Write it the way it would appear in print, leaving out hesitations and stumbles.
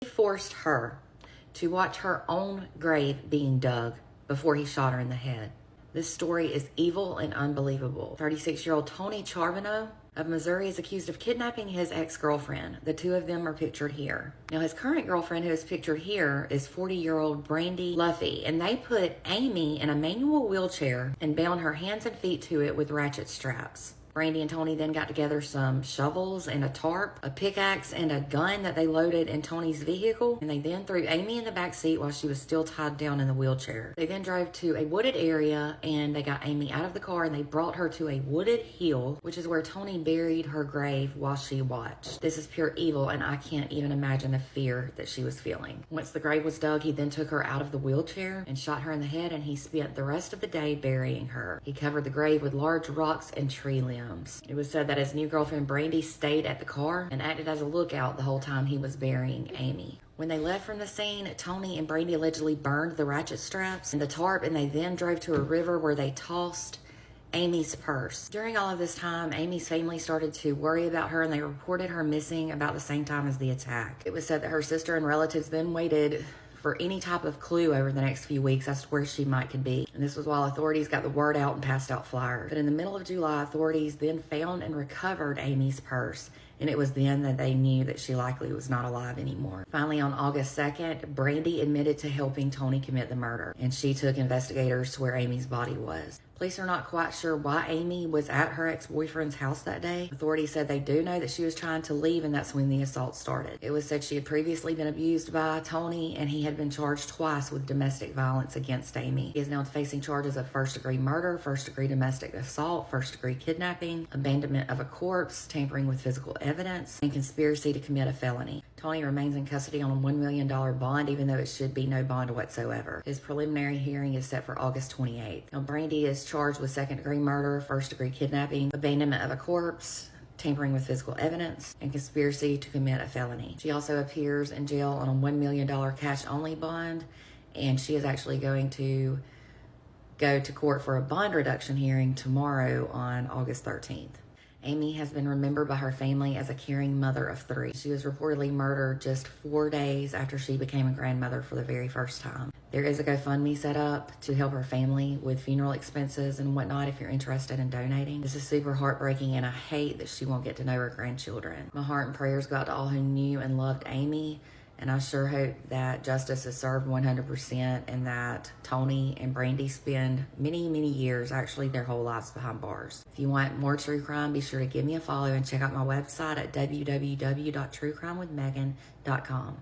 He forced her to watch her own grave being dug before he shot her in the head. This story is evil and unbelievable. 36-year-old Tony Charbonneau of Missouri is accused of kidnapping his ex-girlfriend. The two of them are pictured here. Now, his current girlfriend, who is pictured here, is 40-year-old Brandy Luffy, and they put Amy in a manual wheelchair and bound her hands and feet to it with ratchet straps. Brandy and Tony then got together some shovels and a tarp, a pickaxe, and a gun that they loaded in Tony's vehicle, and they then threw Amy in the back seat while she was still tied down in the wheelchair. They then drove to a wooded area, and they got Amy out of the car, and they brought her to a wooded hill, which is where Tony buried her grave while she watched. This is pure evil, and I can't even imagine the fear that she was feeling. Once the grave was dug, he then took her out of the wheelchair and shot her in the head, and he spent the rest of the day burying her. He covered the grave with large rocks and tree limbs. It was said that his new girlfriend Brandy stayed at the car and acted as a lookout the whole time he was burying Amy. When they left from the scene, Tony and Brandy allegedly burned the ratchet straps and the tarp, and they then drove to a river where they tossed Amy's purse. During all of this time, Amy's family started to worry about her, and they reported her missing about the same time as the attack. It was said that her sister and relatives then waited for any type of clue over the next few weeks as to where she could be. And this was while authorities got the word out and passed out flyers. But in the middle of July, authorities then found and recovered Amy's purse. And it was then that they knew that she likely was not alive anymore. Finally, on August 2nd, Brandy admitted to helping Tony commit the murder, and she took investigators to where Amy's body was. Police are not quite sure why Amy was at her ex-boyfriend's house that day. Authorities said they do know that she was trying to leave, and that's when the assault started. It was said she had previously been abused by Tony, and he had been charged twice with domestic violence against Amy. He is now facing charges of first-degree murder, first-degree domestic assault, first-degree kidnapping, abandonment of a corpse, tampering with physical evidence, and conspiracy to commit a felony. Tony remains in custody on a $1 million bond, even though it should be no bond whatsoever. His preliminary hearing is set for August 28th. Now, Brandy is charged with second-degree murder, first-degree kidnapping, abandonment of a corpse, tampering with physical evidence, and conspiracy to commit a felony. She also appears in jail on a $1 million cash-only bond, and she is actually going to go to court for a bond reduction hearing tomorrow on August 13th. Amy has been remembered by her family as a caring mother of 3. She was reportedly murdered just 4 days after she became a grandmother for the very first time. There is a GoFundMe set up to help her family with funeral expenses and whatnot if you're interested in donating. This is super heartbreaking, and I hate that she won't get to know her grandchildren. My heart and prayers go out to all who knew and loved Amy, and I sure hope that justice is served 100% and that Tony and Brandy spend many, many years, actually their whole lives, behind bars. If you want more true crime, be sure to give me a follow and check out my website at www.truecrimewithmegan.com.